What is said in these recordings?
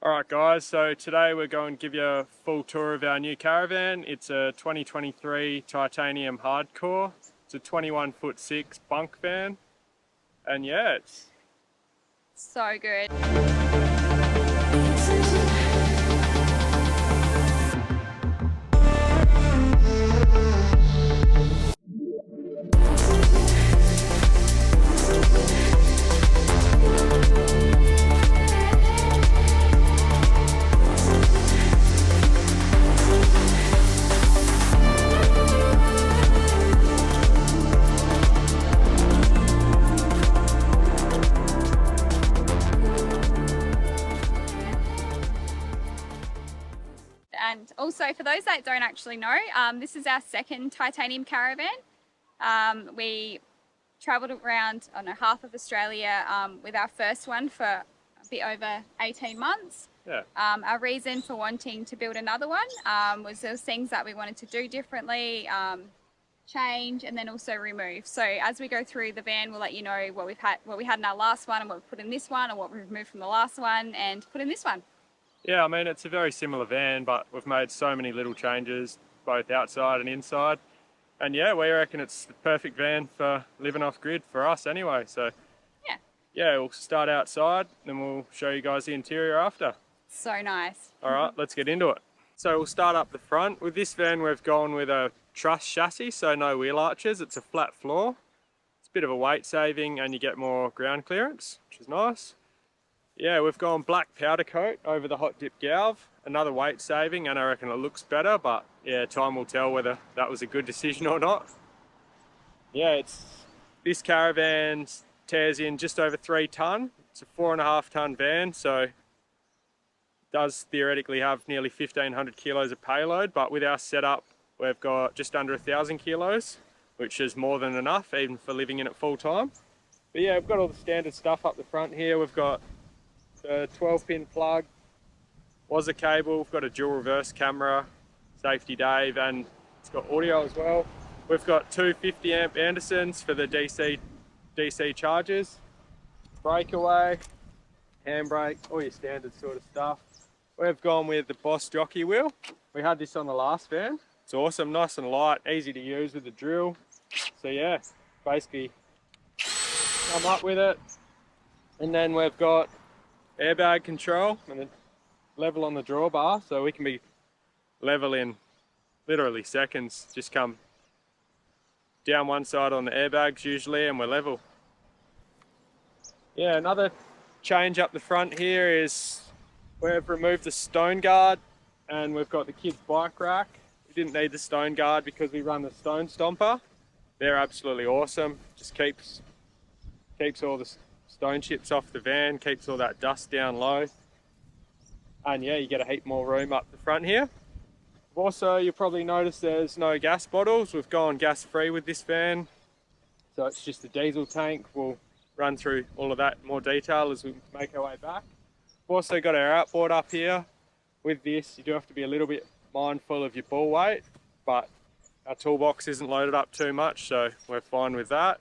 Alright guys, so today we're going to give you a full tour of our new Caravan. It's a 2023 titanium hardcore. It's a 21'6" bunk van. And yeah, it's so good. And also, for those that don't actually know, this is our second titanium Caravan. We travelled around, half of Australia with our first one for a bit over 18 months. yeah. Our reason for wanting to build another one was there was things that we wanted to do differently, change, and then also remove. So as we go through the van, we'll let you know what we had in our last one and what we put in this one, and what we removed from the last one and put in this one. Yeah, I mean it's a very similar van, but we've made so many little changes, both outside and inside. And yeah, we reckon it's the perfect van for living off grid for us anyway. So yeah, we'll start outside, then we'll show you guys the interior after. So nice. All right, let's get into it. So we'll start up the front. With this van, we've gone with a truss chassis, so no wheel arches. It's a flat floor. It's a bit of a weight saving and you get more ground clearance, which is nice. Yeah, we've gone black powder coat over the hot dip galv, another weight saving, and I reckon it looks better, but yeah, time will tell whether that was a good decision or not. Yeah, this Caravan tears in just over 3 tonne. It's a 4.5 tonne van, so it does theoretically have nearly 1,500 kilos of payload, but with our setup, we've got just under 1,000 kilos, which is more than enough, even for living in it full time. But yeah, we've got all the standard stuff up the front here. We've got a 12-pin plug, was a cable, we've got a dual reverse camera, safety Dave, and it's got audio as well. We've got two 50 amp Andersons for the DC chargers, breakaway, handbrake, all your standard sort of stuff. We've gone with the Boss jockey wheel. We had this on the last van. It's awesome, nice and light, easy to use with the drill. So yeah, basically come up with it. And then we've got airbag control and the level on the drawbar, so we can be level in literally seconds. Just come down one side on the airbags usually and we're level. Yeah, another change up the front here is we've removed the stone guard and we've got the kids bike rack. We didn't need the stone guard because we run the stone stomper. They're absolutely awesome. Just keeps all the stone chips off the van, keeps all that dust down low, and yeah, you get a heap more room up the front here. Also, you'll probably notice there's no gas bottles. We've gone gas free with this van, so it's just a diesel tank. We'll run through all of that in more detail as we make our way back. We've also got our outboard up here. With this, you do have to be a little bit mindful of your ball weight, but our toolbox isn't loaded up too much, so we're fine with that.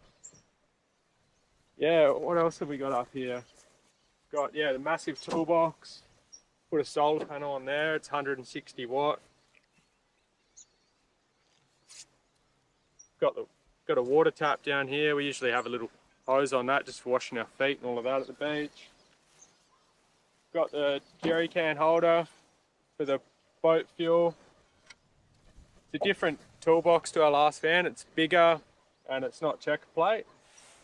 Yeah, what else have we got up here? Got, yeah, the massive toolbox. Put a solar panel on there, it's 160 watt. Got a water tap down here. We usually have a little hose on that just for washing our feet and all of that at the beach. Got the jerry can holder for the boat fuel. It's a different toolbox to our last van. It's bigger and it's not checker plate.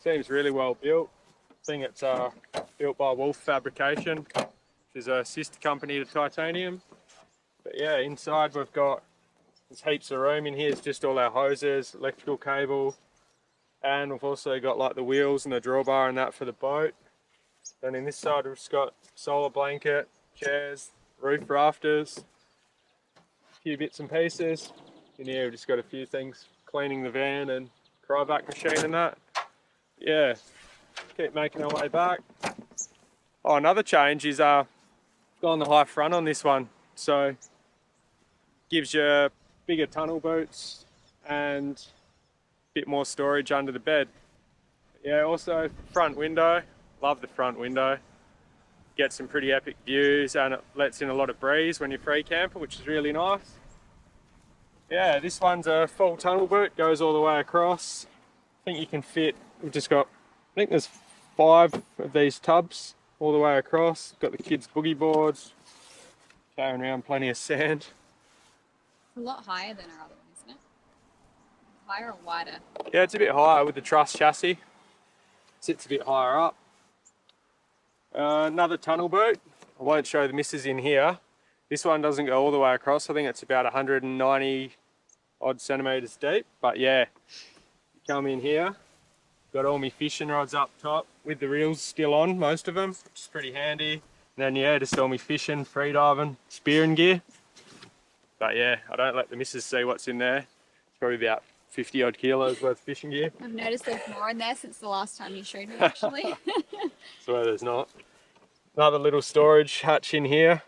Seems really well built. I think it's built by Wolf Fabrication, which is a sister company to Titanium. But yeah, inside there's heaps of room in here. It's just all our hoses, electrical cable, and we've also got like the wheels and the drawbar and that for the boat. And in this side we've just got solar blanket, chairs, roof rafters, a few bits and pieces. In here we've just got a few things, cleaning the van and cryovac machine and that. Yeah, keep making our way back. Oh, another change is gone the high front on this one, so gives you bigger tunnel boots and a bit more storage under the bed. Yeah, also front window, love the front window. get some pretty epic views, and it lets in a lot of breeze when you're free camper, which is really nice. Yeah, this one's a full tunnel boot, goes all the way across. I think you can fit, we've just got, I think there's 5 of these tubs all the way across. Got the kids' boogie boards, carrying around plenty of sand. It's a lot higher than our other one, isn't it? Higher or wider? Yeah, it's a bit higher with the truss chassis. Sits a bit higher up. Another tunnel boot. I won't show the missus in here. This one doesn't go all the way across. I think it's about 190 odd centimetres deep. But yeah, you come in here. Got all my fishing rods up top with the reels still on, most of them, which is pretty handy. And then yeah, just all my fishing, free diving, spearing gear. But yeah, I don't let the missus see what's in there. It's probably about 50 odd kilos worth of fishing gear. I've noticed there's more in there since the last time you showed me, actually. Swear there's not. Another little storage hatch in here.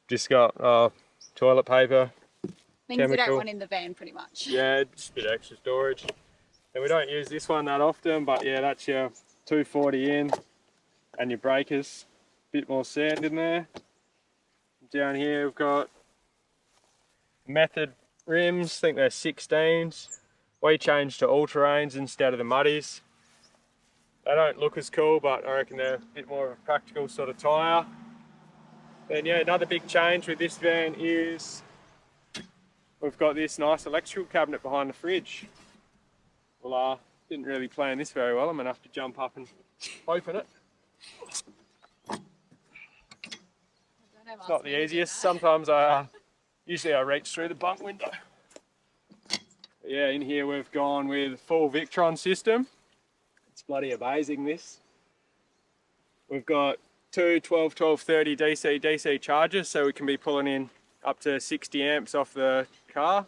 Just got toilet paper, Things we chemical. don't want in the van, pretty much. Yeah, just a bit extra storage. And we don't use this one that often, but yeah, that's your 240 in and your breakers. Bit more sand in there. Down here we've got Method rims, I think they're 16s. We changed to all-terrains instead of the muddies. They don't look as cool, but I reckon they're a bit more of a practical sort of tyre. Then yeah, another big change with this van is we've got this nice electrical cabinet behind the fridge. Well, didn't really plan this very well. I'm gonna have to jump up and open it. It's not the easiest. Sometimes usually I reach through the bunk window. But yeah, in here we've gone with full Victron system. It's bloody amazing, this. We've got two 12-12-30 DC chargers, so we can be pulling in up to 60 amps off the car.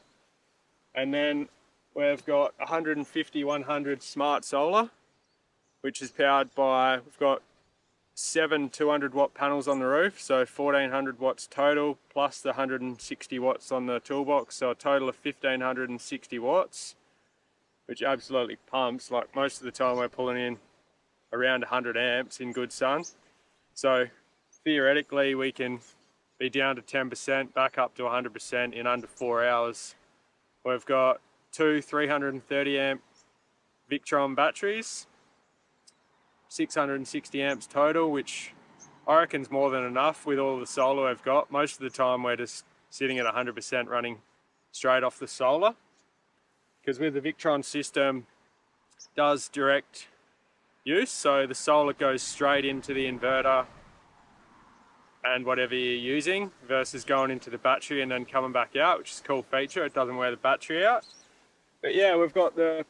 And then we've got 150-100 smart solar, which is powered by, we've got 7 200 watt panels on the roof, so 1400 watts total, plus the 160 watts on the toolbox, so a total of 1560 watts, which absolutely pumps. Like most of the time we're pulling in around 100 amps in good sun. So theoretically we can be down to 10%, back up to 100% in under 4 hours. We've got two 330 amp Victron batteries, 660 amps total, which I reckon is more than enough with all the solar we've got. Most of the time we're just sitting at 100% running straight off the solar, because with the Victron system it does direct use, so the solar goes straight into the inverter and whatever you're using versus going into the battery and then coming back out, which is a cool feature. It doesn't wear the battery out. But yeah, we've got the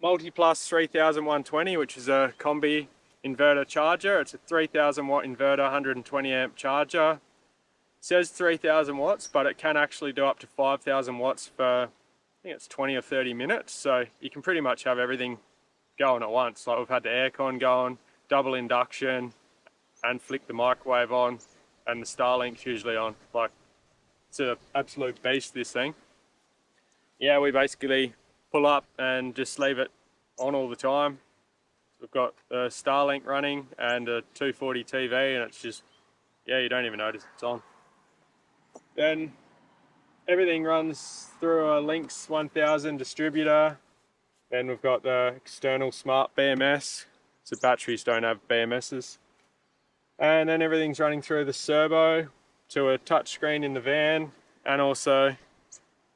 MultiPlus 3120, which is a combi inverter charger. It's a 3000 watt inverter, 120 amp charger. It says 3000 watts, but it can actually do up to 5000 watts for, I think it's 20 or 30 minutes. So you can pretty much have everything going at once. Like we've had the aircon going, double induction, and flick the microwave on, and the Starlink's usually on. Like, it's an absolute beast, this thing. Yeah, we basically pull up and just leave it on all the time. We've got the Starlink running and a 240 TV, and it's just, yeah, you don't even notice it's on. Then everything runs through a Lynx 1000 distributor. Then we've got the external smart BMS, so batteries don't have BMSs. And then everything's running through the servo to a touchscreen in the van, and also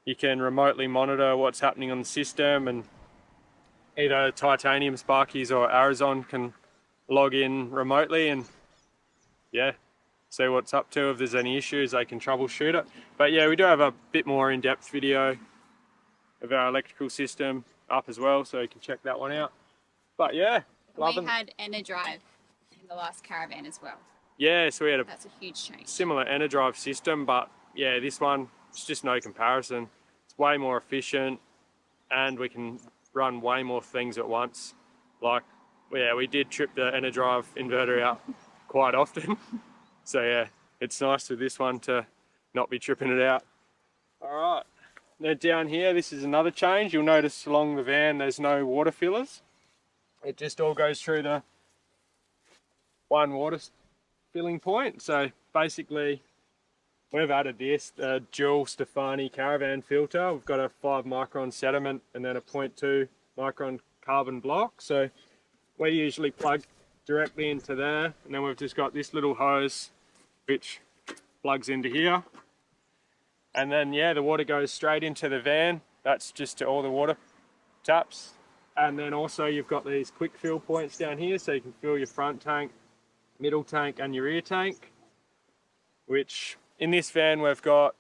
you can remotely monitor what's happening on the system, and either Titanium Sparkies or Arizon can log in remotely and yeah, see what's up to. If there's any issues, they can troubleshoot it. But yeah, we do have a bit more in-depth video of our electrical system up as well, so you can check that one out. But yeah, we had Enerdrive in the last Caravan as well. Yeah, so we had that's a huge change. Similar Enerdrive system, but yeah, this one, it's just no comparison. It's way more efficient, and we can run way more things at once. Like, yeah, we did trip the Enerdrive inverter out quite often. So yeah, it's nice with this one to not be tripping it out. All right, now down here, this is another change. You'll notice along the van, there's no water fillers. It just all goes through the one water filling point. So basically we've added this, the dual Stefani Caravan filter. We've got a 5 micron sediment and then a 0.2 micron carbon block. So we usually plug directly into there, and then we've just got this little hose which plugs into here. And then yeah, the water goes straight into the van. That's just to all the water taps. And then also you've got these quick fill points down here, so you can fill your front tank, middle tank and your rear tank, which in this van we've got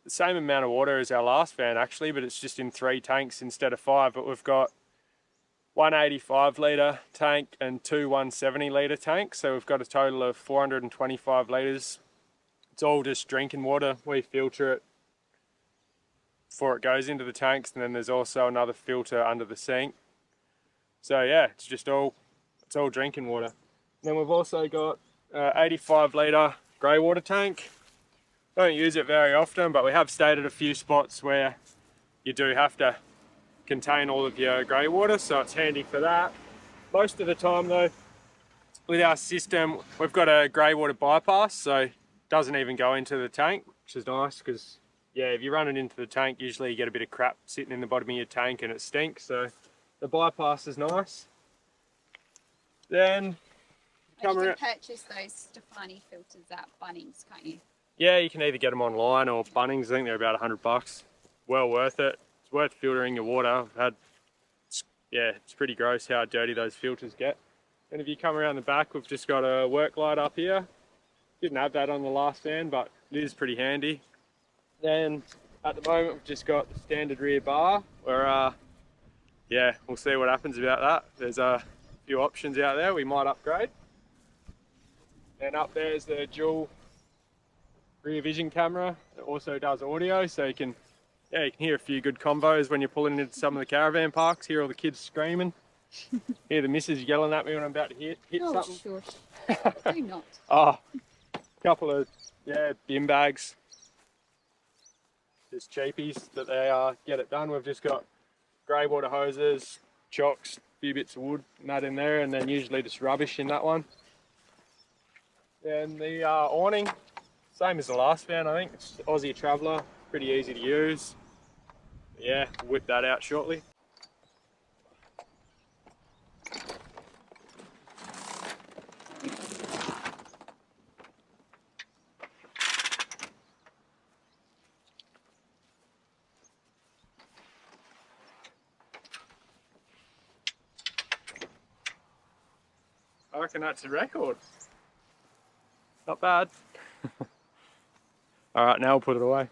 the same amount of water as our last van actually, but it's just in 3 tanks instead of 5. But we've got 185 litre tank and 2 170 litre tanks, so we've got a total of 425 litres. It's all just drinking water. We filter it before it goes into the tanks, and then there's also another filter under the sink. So yeah, it's all drinking water. Then we've also got 85 litre grey water tank. Don't use it very often, but we have stayed at a few spots where you do have to contain all of your grey water, so it's handy for that. Most of the time though, with our system, we've got a grey water bypass, so it doesn't even go into the tank, which is nice because yeah, if you run it into the tank, usually you get a bit of crap sitting in the bottom of your tank and it stinks, so the bypass is nice. Then you can purchase those Stefani filters at Bunnings, can't you? Yeah, you can either get them online or Bunnings. I think they're about $100. Well worth it. It's worth filtering your water. It's pretty gross how dirty those filters get. And if you come around the back, we've just got a work light up here. Didn't have that on the last van, but it is pretty handy. Then at the moment, we've just got the standard rear bar where, we'll see what happens about that. There's a few options out there. We might upgrade. And up there is the dual rear vision camera. It also does audio, so you can hear a few good combos when you're pulling into some of the caravan parks. Hear all the kids screaming. Hear the missus yelling at me when I'm about to hit something. Sure. Do not. A couple of bin bags. Just cheapies that they get it done. We've just got grey water hoses, chocks, a few bits of wood and that in there, and then usually just rubbish in that one. Then the awning, same as the last van, I think. It's Aussie Traveller, pretty easy to use. Yeah, we'll whip that out shortly. I reckon that's a record. Not bad. All right, now we'll put it away.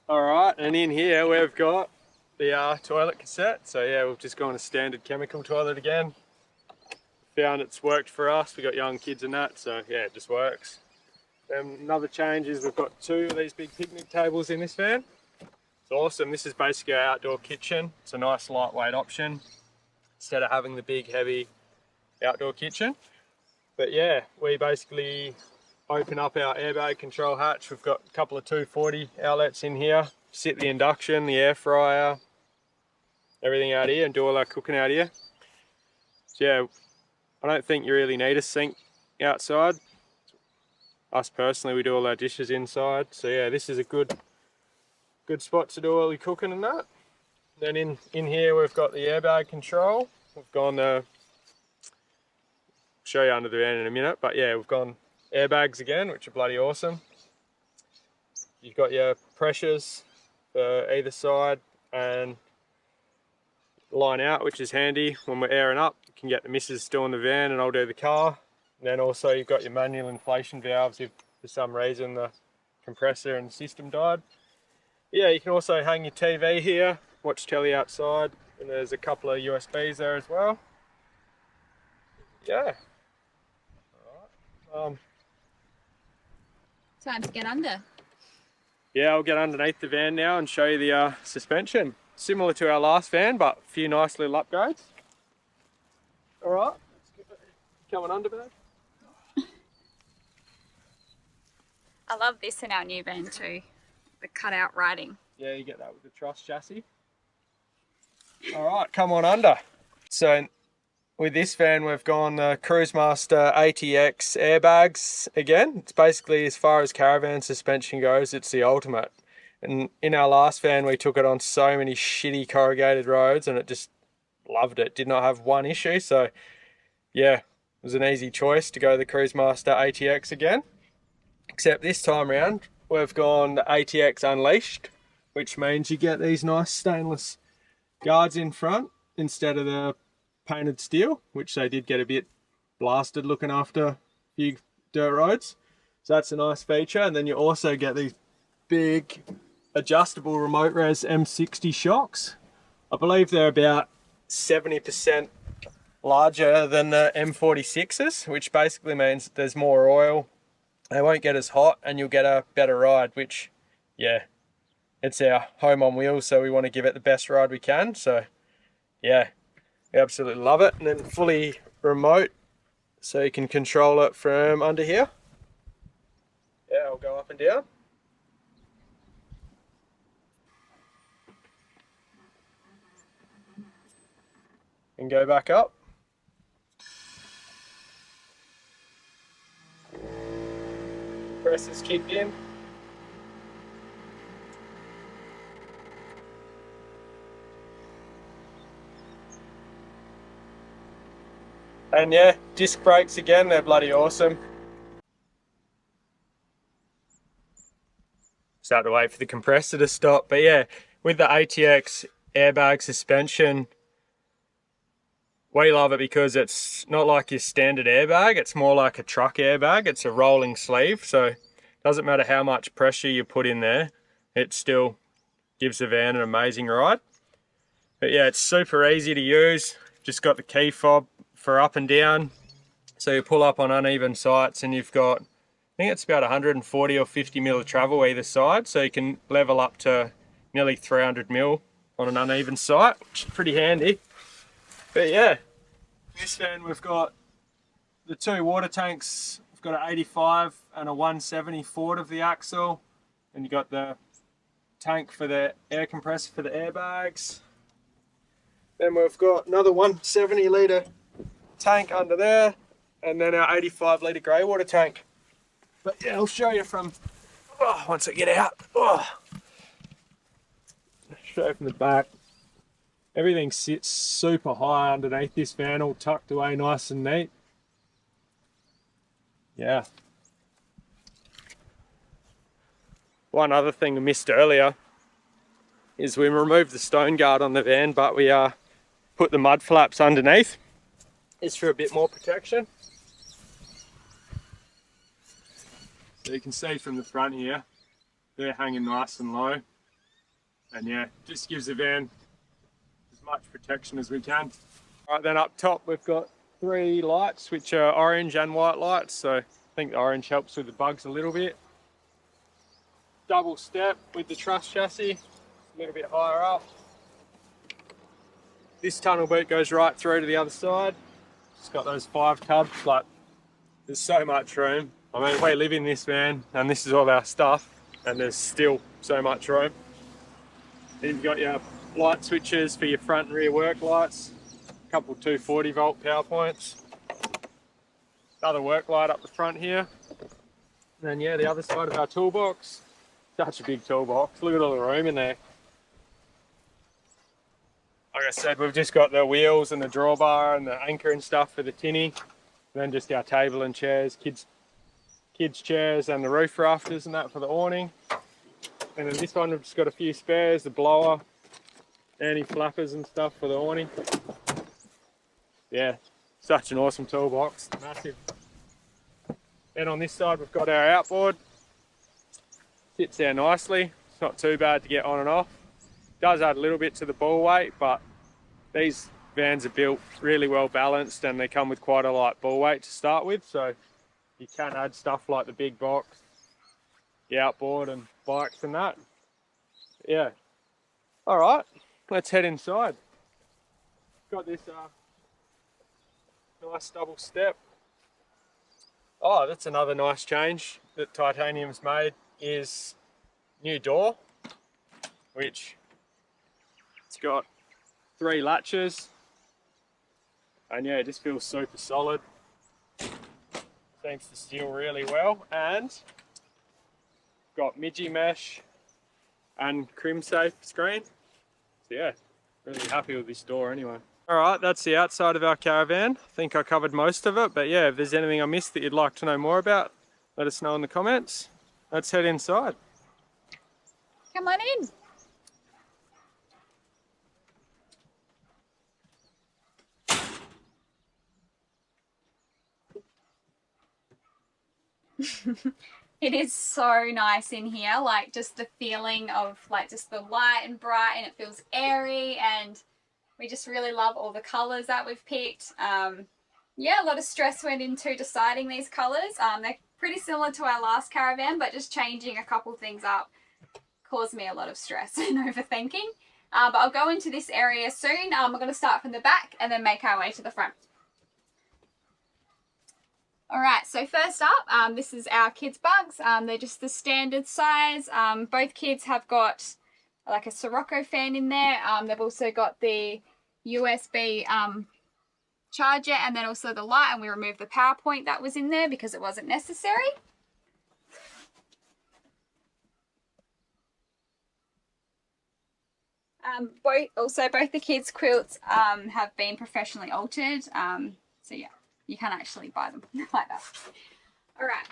Alright, and in here we've got the toilet cassette. So yeah, we've just gone a standard chemical toilet again. Found it's worked for us. We've got young kids and that, so yeah, it just works. Another change is we've got 2 of these big picnic tables in this van. It's awesome. This is basically our outdoor kitchen. It's a nice lightweight option instead of having the big heavy outdoor kitchen. But yeah, we basically open up our airbag control hatch. We've got a couple of 240 outlets in here. Sit the induction, the air fryer, everything out here, and do all our cooking out here. So yeah, I don't think you really need a sink outside. Us personally, we do all our dishes inside. So yeah, this is a good spot to do all your cooking and that. Then in here we've got the airbag control. We've gone show you under the van in a minute, but yeah, we've gone airbags again, which are bloody awesome. You've got your pressures for either side and line out, which is handy when we're airing up. You can get the missus still in the van and I'll do the car. And then also you've got your manual inflation valves if for some reason the compressor and system died. Yeah, you can also hang your TV here, watch telly outside, and there's a couple of USBs there as well. Yeah. All right. Time to get under. yeah, I'll get underneath the van now and show you the suspension. Similar to our last van, but a few nice little upgrades. All right, coming under, babe. I love this in our new van too, the cutout writing. Yeah, you get that with the truss chassis. All right, come on under. So with this van, we've gone the Cruisemaster ATX airbags again. It's basically, as far as caravan suspension goes, it's the ultimate. And in our last van, we took it on so many shitty corrugated roads and it just loved it. Did not have one issue. So yeah, it was an easy choice to go the Cruisemaster ATX again. Except this time around, we've gone the ATX Unleashed, which means you get these nice stainless guards in front instead of the painted steel, which they did get a bit blasted looking after a few dirt roads. So that's a nice feature. And then you also get these big adjustable remote res M60 shocks. I believe they're about 70% larger than the M46s, which basically means there's more oil. They won't get as hot and you'll get a better ride, which, yeah, it's our home on wheels, so we want to give it the best ride we can. So yeah, we absolutely love it. And then fully remote, so you can control it from under here. Yeah, I'll go up and down. And go back up. Presses kicked in. And yeah, disc brakes again, they're bloody awesome. Just have to wait for the compressor to stop. But yeah, with the ATX airbag suspension, we love it because it's not like your standard airbag, it's more like a truck airbag. It's a rolling sleeve, so it doesn't matter how much pressure you put in there, it still gives the van an amazing ride. But yeah, it's super easy to use. Just got the key fob for up and down, so you pull up on uneven sites and you've got, I think it's about 140 or 50 mil of travel either side, so you can level up to nearly 300 mil on an uneven site, which is pretty handy. But yeah, this van we've got the two water tanks. We've got an 85 and a 170 forward of the axle, and you got the tank for the air compressor for the airbags. Then we've got another 170 litre tank under there, and then our 85 litre grey water tank. But yeah, I'll show you from once I get out. Show you from the back. Everything sits super high underneath this van, all tucked away nice and neat. Yeah. One other thing I missed earlier is we removed the stone guard on the van, but we put the mud flaps underneath. It's for a bit more protection. So you can see from the front here, they're hanging nice and low. And yeah, just gives the van as much protection as we can. All right, then up top we've got 3 lights, which are orange and white lights. So I think the orange helps with the bugs a little bit. Double step with the truss chassis, a little bit higher up. This tunnel boot goes right through to the other side. It's got those 5 tubs, but there's so much room. I mean, we live in this van and this is all our stuff, and there's still so much room. Then you've got your light switches for your front and rear work lights, a couple 240 volt power points, another work light up the front here, and then yeah, the other side of our toolbox. Such a big toolbox, look at all the room in there. Like I said, we've just got the wheels and the drawbar and the anchor and stuff for the tinny, and then just our table and chairs, kids chairs and the roof rafters and that for the awning. And then this one we've just got a few spares, the blower, anti-flappers and stuff for the awning. Yeah, such an awesome toolbox, massive. Then on this side we've got our outboard. Sits there nicely, it's not too bad to get on and off. Does add a little bit to the ball weight, but these vans are built really well balanced and they come with quite a light ball weight to start with, so you can add stuff like the big box, the outboard and bikes and that. Yeah. All right, let's head inside. Got this nice double step. Oh, that's another nice change that Titanium's made is new door, which it's got 3 latches. And yeah, it just feels super solid. Seems to seal really well. And got midgie mesh and crim safe screen. So yeah, really happy with this door anyway. Alright, that's the outside of our Caravan. I think I covered most of it, but yeah, if there's anything I missed that you'd like to know more about, let us know in the comments. Let's head inside. Come on in. It is so nice in here, like just the feeling of like just the light and bright, and it feels airy, and we just really love all the colours that we've picked. Yeah, a lot of stress went into deciding these colours. They're pretty similar to our last Caravan, but just changing a couple things up caused me a lot of stress and overthinking. But I'll go into this area soon. We're going to start from the back and then make our way to the front. Alright, so first up, this is our kids' bunks. They're just the standard size. Both kids have got like a Sirocco fan in there. They've also got the USB charger and then also the light, and we removed the power point that was in there because it wasn't necessary. Both the kids' quilts have been professionally altered. So yeah, you can actually buy them like that. Alright,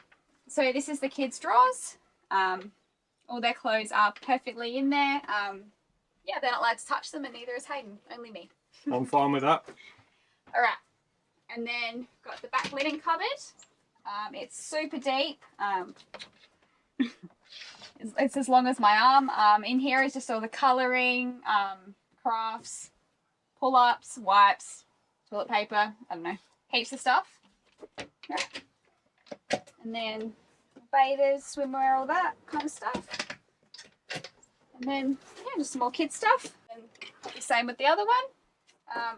so this is the kids' drawers. All their clothes are perfectly in there. Yeah, they're not allowed to touch them, and neither is Hayden, only me. I'm fine with that. Alright, and then got the back linen cupboard. It's super deep. It's as long as my arm. In here is just all the colouring, crafts, pull-ups, wipes, toilet paper, I don't know, heaps of stuff. Right. And then bathers, swimwear, all that kind of stuff. And then, yeah, just some more kids stuff. And the same with the other one.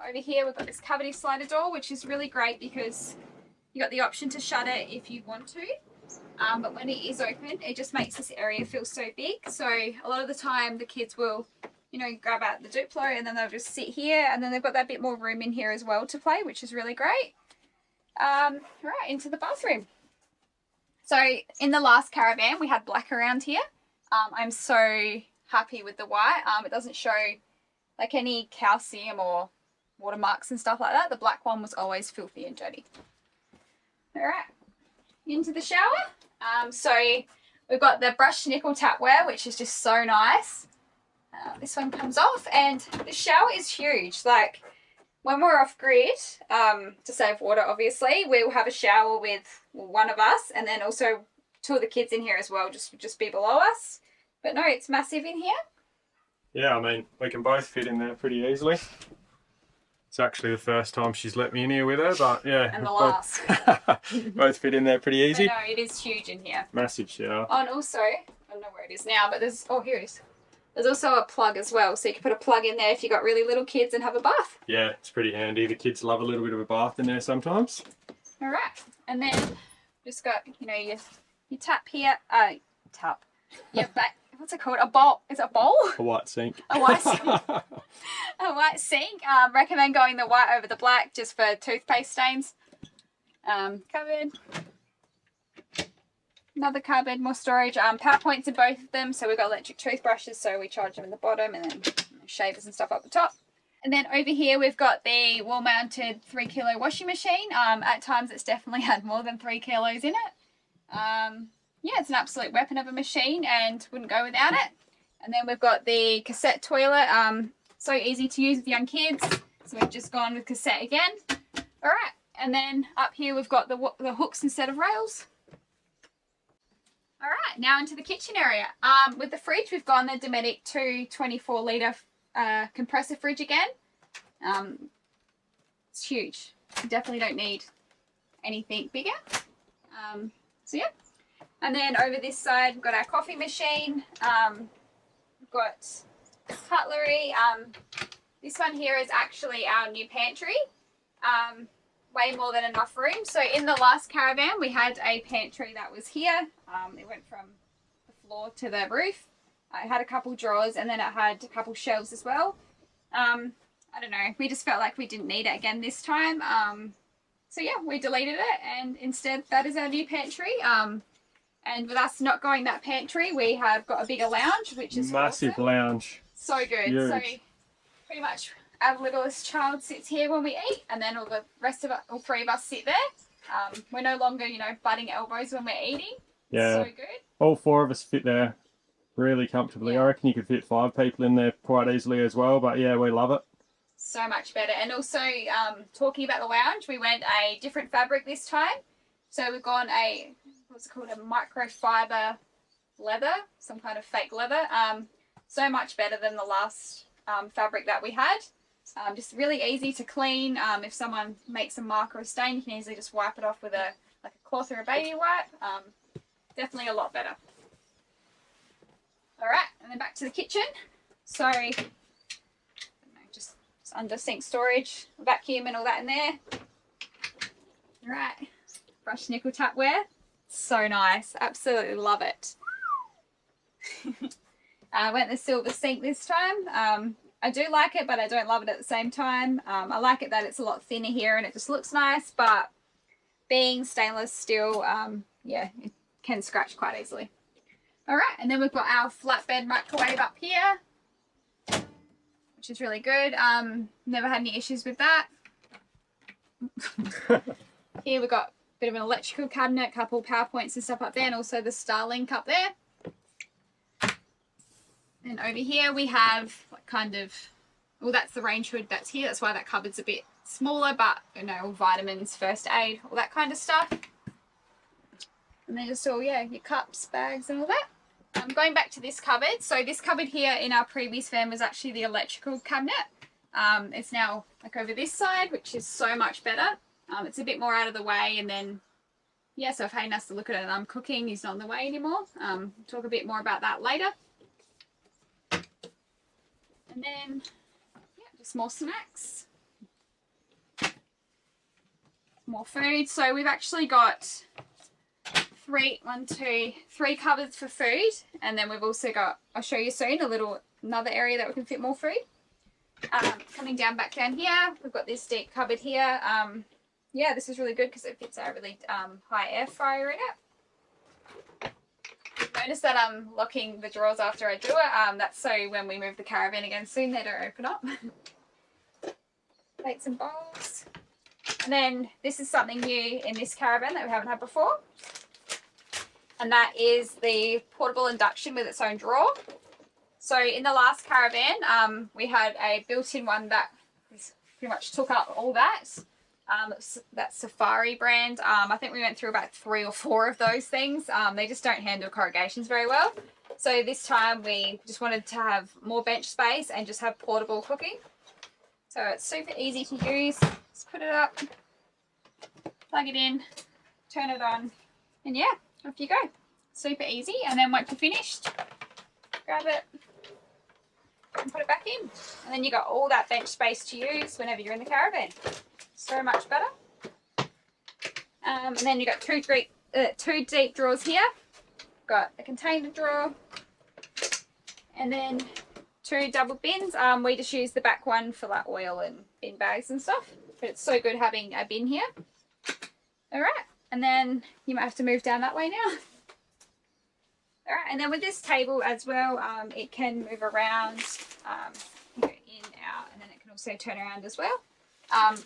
Over here we've got this cavity slider door, which is really great because you got the option to shut it if you want to. But when it is open, it just makes this area feel so big. So a lot of the time the kids will, you know, grab out the Duplo and then they'll just sit here, and then they've got that bit more room in here as well to play, which is really great. Right, into the bathroom. So in the last Caravan, we had black around here. I'm so happy with the white. It doesn't show like any calcium or watermarks and stuff like that. The black one was always filthy and dirty. All right, into the shower. So we've got the brushed nickel tapware, which is just so nice. This one comes off, and the shower is huge. Like when we're off grid, to save water, obviously, we'll have a shower with one of us, and then also 2 of the kids in here as well, just be below us. But no, it's massive in here. Yeah, I mean, we can both fit in there pretty easily. It's actually the first time she's let me in here with her, but yeah. And the last. Both fit in there pretty easy. But no, it is huge in here. Massive shower. Oh, and also, I don't know where it is now, but there's, oh, here it is. There's also a plug as well, so you can put a plug in there if you've got really little kids and have a bath. Yeah, it's pretty handy. The kids love a little bit of a bath in there sometimes. All right, and then just got, you know, your tap here, your back, what's it called? A bowl. Is it a bowl? A white sink. A white sink. A white sink. Recommend going the white over the black just for toothpaste stains. Cupboard. Another cupboard, more storage. Power points in both of them, so we've got electric toothbrushes, so we charge them in the bottom, and then shavers and stuff up the top. And then over here we've got the wall-mounted 3 kilo washing machine. At times it's definitely had more than 3 kilos in it. Yeah, it's an absolute weapon of a machine and wouldn't go without it. And then we've got the cassette toilet. So easy to use with young kids. So we've just gone with cassette again. All right, and then up here we've got the hooks instead of rails. All right, now into the kitchen area. With the fridge, we've gone the Dometic 2 24-litre compressor fridge again. It's huge. You definitely don't need anything bigger. So yeah. And then over this side, we've got our coffee machine. We've got cutlery. This one here is actually our new pantry. Way more than enough room. So in the last caravan, we had a pantry that was here. It went from the floor to the roof. It had a couple drawers, and then it had a couple shelves as well. I don't know, we just felt like we didn't need it again this time. So yeah, we deleted it, and instead that is our new pantry. And with us not going that pantry, we have got a bigger lounge, which is massive awesome. Lounge. So good. Huge. So pretty much our littlest child sits here when we eat, and then all the rest of us, all three of us, sit there. We're no longer, you know, butting elbows when we're eating. Yeah. So good. All four of us fit there really comfortably. Yeah. I reckon you could fit 5 people in there quite easily as well, but yeah, we love it. So much better. And also, talking about the lounge, we went a different fabric this time. So we've gone what's it called, a microfiber leather, some kind of fake leather. So much better than the last fabric that we had. Just really easy to clean. If someone makes a mark or a stain, you can easily just wipe it off with a cloth or a baby wipe. Definitely a lot better. All right, and then back to the kitchen. So, just under sink storage, vacuum and all that in there. All right, brushed nickel tapware. So nice, absolutely love it. I went the silver sink this time. I do like it, but I don't love it at the same time. I like it that it's a lot thinner here and it just looks nice, but being stainless steel, yeah, it can scratch quite easily. All right, and then we've got our flatbed microwave up here, which is really good. Never had any issues with that. Here we've got a bit of an electrical cabinet, couple power points and stuff up there, and also the Starlink up there. And over here we have well, that's the range hood that's here. That's why that cupboard's a bit smaller, but you know, all vitamins, first aid, all that kind of stuff. And then just all, yeah, your cups, bags and all that. Going back to this cupboard. So this cupboard here in our previous van was actually the electrical cabinet. It's now over this side, which is so much better. It's a bit more out of the way, and then, yeah, so if Hayden has to look at it and I'm cooking, he's not in the way anymore. Talk a bit more about that later. And then, yeah, just more snacks. More food. So we've actually got three cupboards for food, and then we've also got, I'll show you soon, another area that we can fit more food. Coming back down here, we've got this deep cupboard here. Yeah, this is really good because it fits our really high air fryer in it. Notice that I'm locking the drawers after I do it. That's so when we move the caravan again soon, they don't open up. Plates and bowls. And then this is something new in this caravan that we haven't had before. And that is the portable induction with its own drawer. So in the last caravan, we had a built-in one that pretty much took up all that. That Safari brand. I think we went through about 3 or 4 of those things. They just don't handle corrugations very well. So this time we just wanted to have more bench space and just have portable cooking. So it's super easy to use. Just put it up, plug it in, turn it on, and yeah, off you go. Super easy. And then once you're finished, grab it and put it back in. And then you got all that bench space to use whenever you're in the caravan. So much better. And then you got two deep drawers here. Got a container drawer, and then 2 double bins. We just use the back one for like oil and bin bags and stuff. But it's so good having a bin here. All right, and then you might have to move down that way now. All right, and then with this table as well, it can move around, go in, out, and then it can also turn around as well.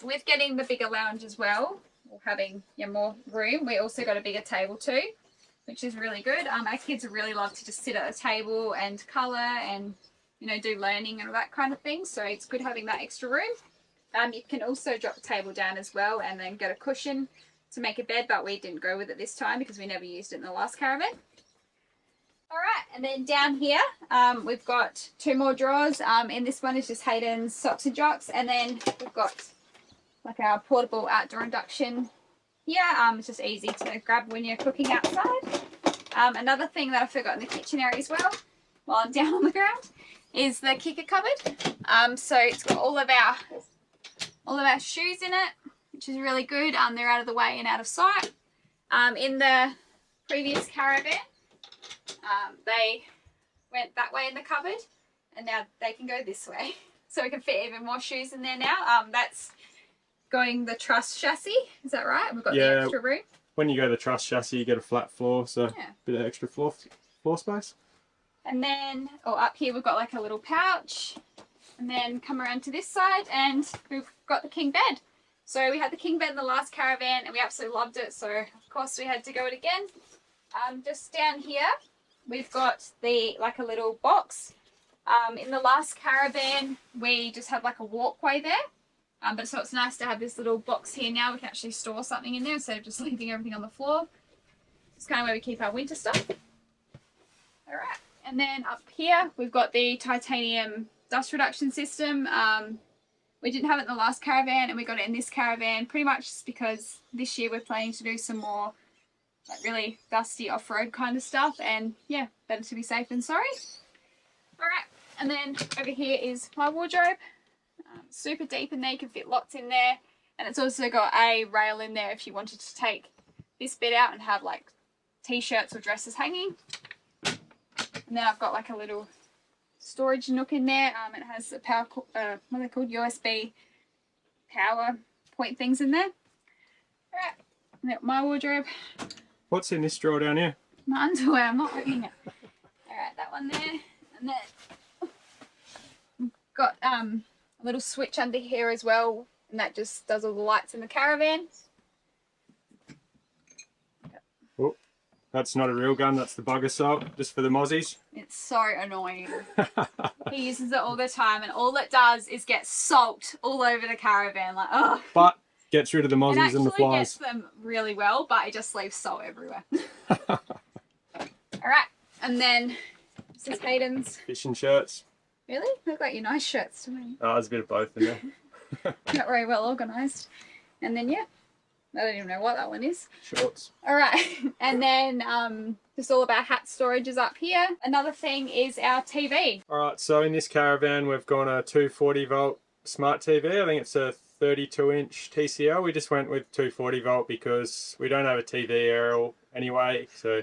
With getting the bigger lounge as well, or having more room, we also got a bigger table too, which is really good. Our kids really love to just sit at a table and colour and, you know, do learning and all that kind of thing. So it's good having that extra room. You can also drop the table down as well and then get a cushion to make a bed, but we didn't go with it this time because we never used it in the last caravan. All right, and then down here, we've got 2 more drawers. In this one is just Hayden's socks and jocks, and then we've got like our portable outdoor induction here. It's just easy to grab when you're cooking outside. Another thing that I forgot in the kitchen area as well, while I'm down on the ground, is the kicker cupboard. So it's got all of our shoes in it, which is really good. They're out of the way and out of sight. In the previous Caravan, they went that way in the cupboard, and now they can go this way. So we can fit even more shoes in there now. That's going the truss chassis, is that right? We've got the extra room. When you go the truss chassis, you get a flat floor, so a bit of extra floor space. And then, up here we've got like a little pouch, and then come around to this side and we've got the king bed. So we had the king bed in the last Caravan and we absolutely loved it, so of course we had to go it again. Just down here we've got like a little box. In the last Caravan we just had like a walkway there, but so it's nice to have this little box here now. We can actually store something in there instead of just leaving everything on the floor. It's kind of where we keep our winter stuff. Alright, and then up here we've got the titanium dust reduction system. We didn't have it in the last Caravan and we got it in this Caravan pretty much just because this year we're planning to do some more like really dusty off-road kind of stuff, and yeah, better to be safe than sorry. Alright, and then over here is my wardrobe. Super deep in there, you can fit lots in there, and it's also got a rail in there if you wanted to take this bit out and have like t-shirts or dresses hanging. And then I've got like a little storage nook in there. It has a power, what are they called, USB power point things in there. Alright, and then my wardrobe. What's in this drawer down here? My underwear, I'm not opening it. Alright, that one there, and then got a little switch under here as well, and that just does all the lights in the Caravan. Oh, that's not a real gun, that's the bug assault, just for the mozzies. It's so annoying. He uses it all the time, and all it does is get salt all over the Caravan, like, oh. But gets rid of the mozzies and the flies. It actually gets them really well, but it just leaves salt everywhere. Alright, and then this is Hayden's. Fishing shirts. Really? Look like your nice shirts to me. Oh, there's a bit of both in there. Not very well organised. And then, yeah, I don't even know what that one is. Shorts. Alright, and then just all of our hat storage is up here. Another thing is our TV. Alright, so in this Caravan we've gone a 240 volt smart TV. I think it's a 32-inch TCL. We just went with 240 volt because we don't have a TV aerial anyway, so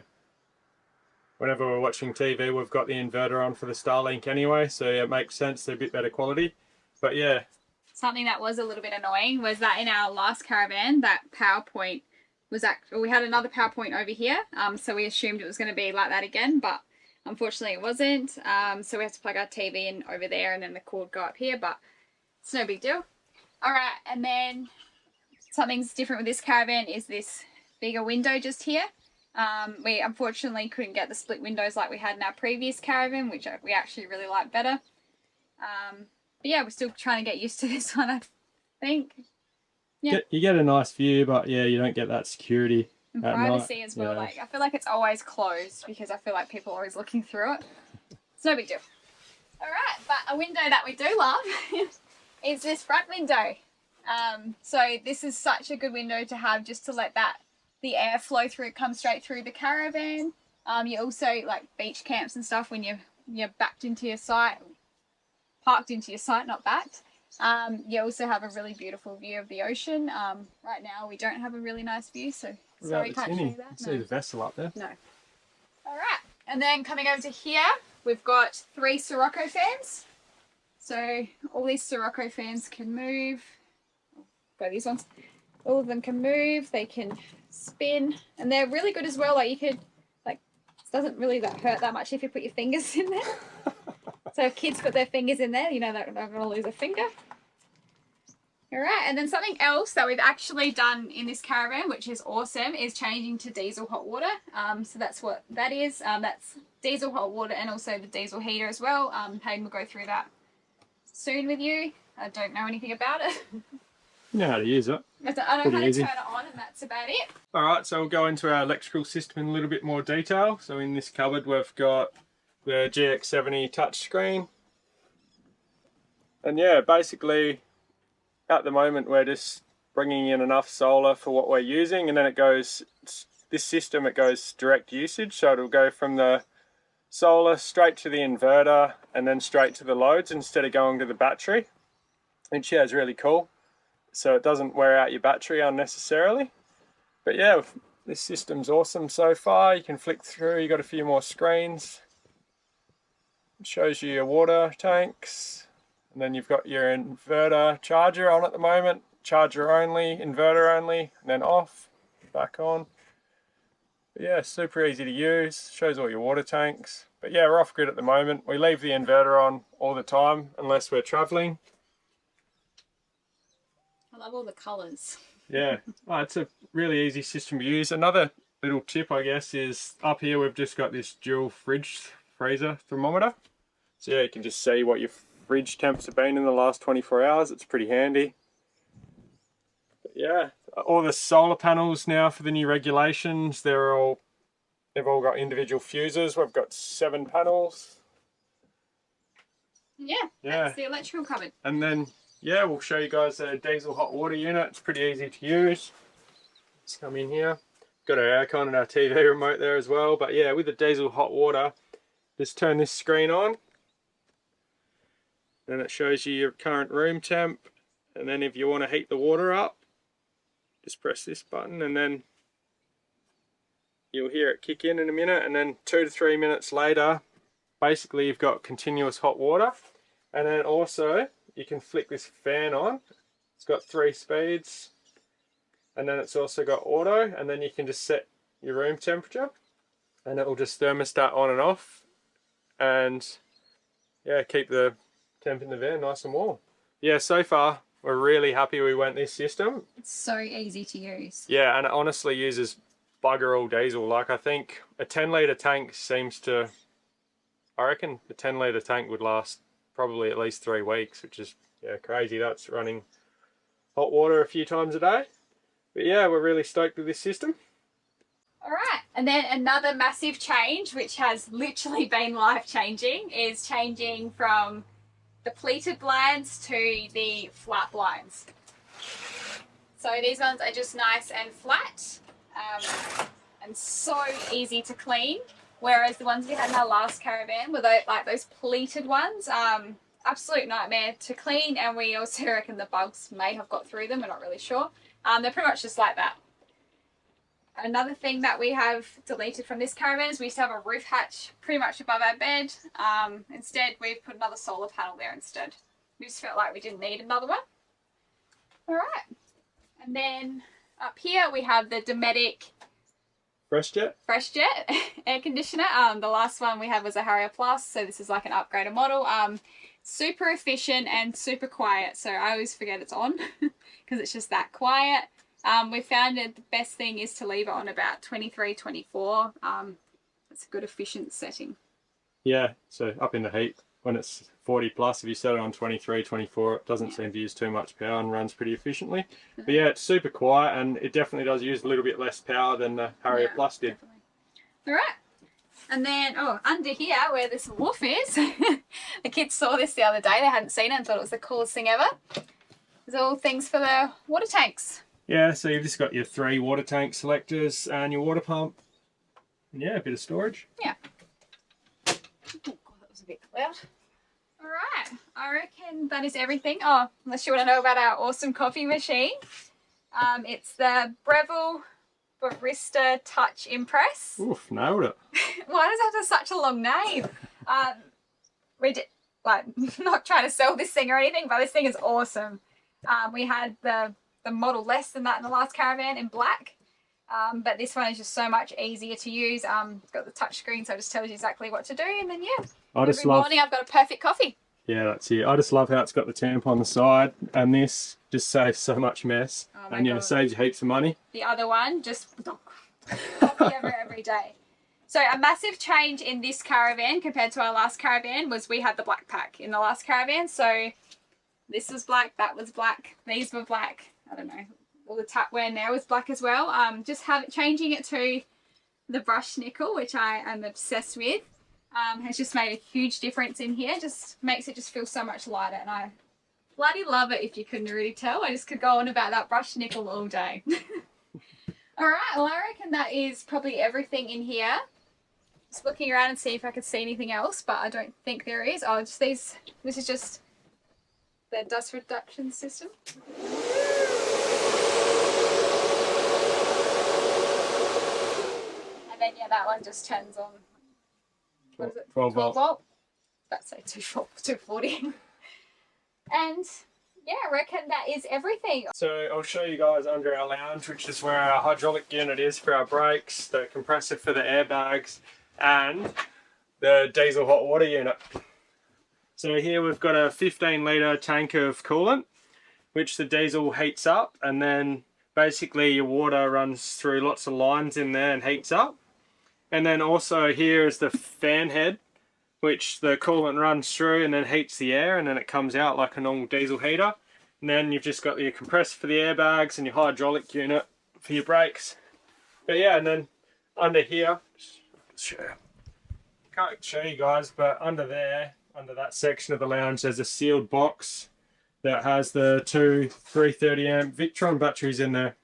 whenever we're watching TV we've got the inverter on for the Starlink anyway, so yeah, it makes sense. They're a bit better quality. But yeah. Something that was a little bit annoying was that in our last Caravan, that power point was we had another power point over here, so we assumed it was going to be like that again, but unfortunately it wasn't. So we have to plug our TV in over there and then the cord go up here, but it's no big deal. Alright, and then something's different with this Caravan is this bigger window just here. We unfortunately couldn't get the split windows like we had in our previous Caravan, which we actually really like better. But yeah, we're still trying to get used to this one, I think. Yeah. You get a nice view, but yeah, you don't get that security and at privacy night. as well. Yeah. Like, I feel like it's always closed because I feel like people are always looking through it. It's no big deal. Alright, but a window that we do love is this front window. So this is such a good window to have, just to let the air flow through, come straight through the Caravan. You also, like beach camps and stuff, when you're backed into your site, parked into your site, not backed. You also have a really beautiful view of the ocean. Right now we don't have a really nice view, so sorry, can't show you that. You see the vessel up there? No. Alright, and then coming over to here, we've got 3 Sirocco fans. So all these Sirocco fans can move. Go these ones. All of them can move, they can spin, and they're really good as well. Like, you could, like, it doesn't really hurt that much if you put your fingers in there. So if kids put their fingers in there, you know they're not going to lose a finger. Alright, and then something else that we've actually done in this Caravan, which is awesome, is changing to diesel hot water. So that's what that is. That's diesel hot water and also the diesel heater as well. Hayden will go through that soon with you. I don't know anything about it. You know how to use it. I know how to turn it on, and that's about it. Alright, so we'll go into our electrical system in a little bit more detail. So in this cupboard we've got the GX70 touchscreen. And yeah, basically at the moment we're just bringing in enough solar for what we're using, and then it goes this system, it goes direct usage, so it'll go from the solar straight to the inverter and then straight to the loads instead of going to the battery, which yeah is really cool. So it doesn't wear out your battery unnecessarily. But yeah, this system's awesome so far. You can flick through, you got a few more screens. It shows you your water tanks, and then you've got your inverter charger on at the moment. Charger only, inverter only, and then off, back on. But yeah, super easy to use. Shows all your water tanks. But yeah, we're off grid at the moment. We leave the inverter on all the time unless we're traveling. I love all the colours. Yeah, oh, it's a really easy system to use. Another little tip, I guess, is up here we've just got this dual freezer thermometer. So yeah, you can just see what your fridge temps have been in the last 24 hours. It's pretty handy. But yeah, all the solar panels now for the new regulations, they've all got individual fuses. We've got 7 panels. Yeah, that's the electrical cupboard. And then yeah, we'll show you guys a diesel hot water unit. It's pretty easy to use. Let's come in here. Got our aircon and our TV remote there as well. But yeah, with the diesel hot water, just turn this screen on. Then it shows you your current room temp. And then if you want to heat the water up, just press this button and then you'll hear it kick in a minute. And then 2 to 3 minutes later, basically you've got continuous hot water. And then also, you can flick this fan on. It's got 3 speeds, and then it's also got auto, and then you can just set your room temperature and it will just thermostat on and off, and yeah, keep the temp in the van nice and warm. Yeah, so far we're really happy we went this system. It's so easy to use. Yeah, and it honestly uses bugger all diesel. Like, I think a 10-litre tank seems to, I reckon the 10-litre tank would last probably at least 3 weeks, which is yeah crazy. That's running hot water a few times a day. But yeah, we're really stoked with this system. All right, and then another massive change, which has literally been life-changing, is changing from the pleated blinds to the flat blinds. So these ones are just nice and flat, and so easy to clean. Whereas the ones we had in our last Caravan were those pleated ones, absolute nightmare to clean, and we also reckon the bugs may have got through them, we're not really sure. They're pretty much just like that. Another thing that we have deleted from this Caravan is we used to have a roof hatch pretty much above our bed. Instead, we've put another solar panel there instead. We just felt like we didn't need another one. All right, and then up here we have the Dometic Fresh Jet air conditioner. The last one we had was a Harrier Plus, so this is like an upgraded model. Super efficient and super quiet, so I always forget it's on because it's just that quiet. We found that the best thing is to leave it on about 23, 24. It's a good efficient setting. Yeah, so up in the heat when it's 40 plus, if you set it on 23, 24, it doesn't seem to use too much power and runs pretty efficiently. But yeah, it's super quiet, and it definitely does use a little bit less power than the Harrier Plus did. Definitely. All right. And then, under here where this wolf is, the kids saw this the other day. They hadn't seen it and thought it was the coolest thing ever. There's all things for the water tanks. Yeah, so you've just got your 3 water tank selectors and your water pump. And yeah, a bit of storage. Yeah. Oh, God, that was a bit loud. All right, I reckon that is everything. Oh, unless you want to know about our awesome coffee machine. It's the Breville Barista Touch Impress. Oof, nailed it. Why does it have such a long name? We did, not trying to sell this thing or anything, but this thing is awesome. We had the model less than that in the last Caravan in black. But this one is just so much easier to use. It's got the touch screen, so it just tells you exactly what to do. And then, yeah, every morning I've got a perfect coffee. Yeah, that's it. I just love how it's got the tamp on the side, and this just saves so much mess. Oh and, God. Saves you heaps of money. The other one, just coffee every day. So a massive change in this Caravan compared to our last Caravan was we had the black pack in the last Caravan. So this was black, that was black, these were black. I don't know. All the tapware now is black as well. Changing it to the brushed nickel, which I am obsessed with, has just made a huge difference in here. Just makes it just feel so much lighter, and I bloody love it. If you couldn't really tell, I just could go on about that brushed nickel all day. All right, well, I reckon that is probably everything in here. Just looking around and see if I could see anything else, but I don't think there is. Oh, just these. This is just the dust reduction system. And then yeah, that one just turns on. What is it? 12 volt. Let's say 240. And yeah, I reckon that is everything. So I'll show you guys under our lounge, which is where our hydraulic unit is for our brakes, the compressor for the airbags, and the diesel hot water unit. So here we've got a 15 litre tank of coolant, which the diesel heats up, and then basically your water runs through lots of lines in there and heats up. And then also here is the fan head, which the coolant runs through and then heats the air, and then it comes out like a normal diesel heater. And then you've just got your compressor for the airbags and your hydraulic unit for your brakes. But yeah, and then under here, can't show you guys, but under there, under that section of the lounge, there's a sealed box that has the two 330 amp Victron batteries in there.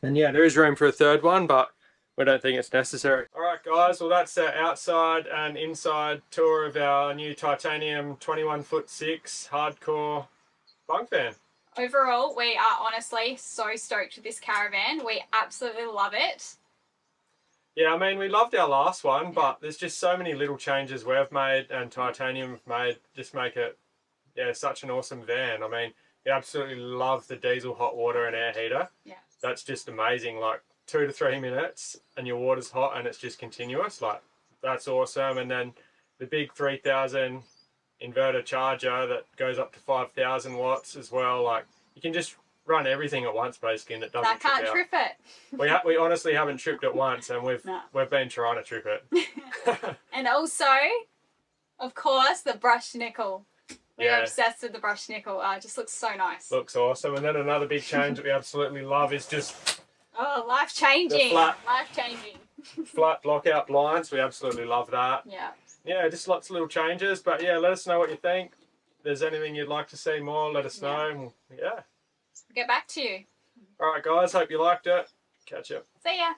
And yeah, there is room for a third one, but we don't think it's necessary. Alright guys, well that's our outside and inside tour of our new titanium 21'6" hardcore bunk van. Overall, we are honestly so stoked with this Caravan. We absolutely love it. Yeah, I mean, we loved our last one, but there's just so many little changes we've made and titanium have made, just make it, yeah, such an awesome van. I mean, we absolutely love the diesel hot water and air heater. Yeah. That's just amazing. Like 2 to 3 minutes and your water's hot and it's just continuous. Like, that's awesome. And then the big 3000 inverter charger that goes up to 5000 watts as well. Like, you can just run everything at once basically, and it doesn't trip out. I can't trip it. We honestly haven't tripped it once, and we've been trying to trip it. And also, of course, the brushed nickel. We're obsessed with the brushed nickel. It just looks so nice. Looks awesome. And then another big change that we absolutely love is just life changing. Life changing. Flat lockout blinds. We absolutely love that. Yeah. Yeah, just lots of little changes. But yeah, let us know what you think. If there's anything you'd like to see more, let us know. Yeah. Get back to you. Alright guys, hope you liked it. Catch you. See ya.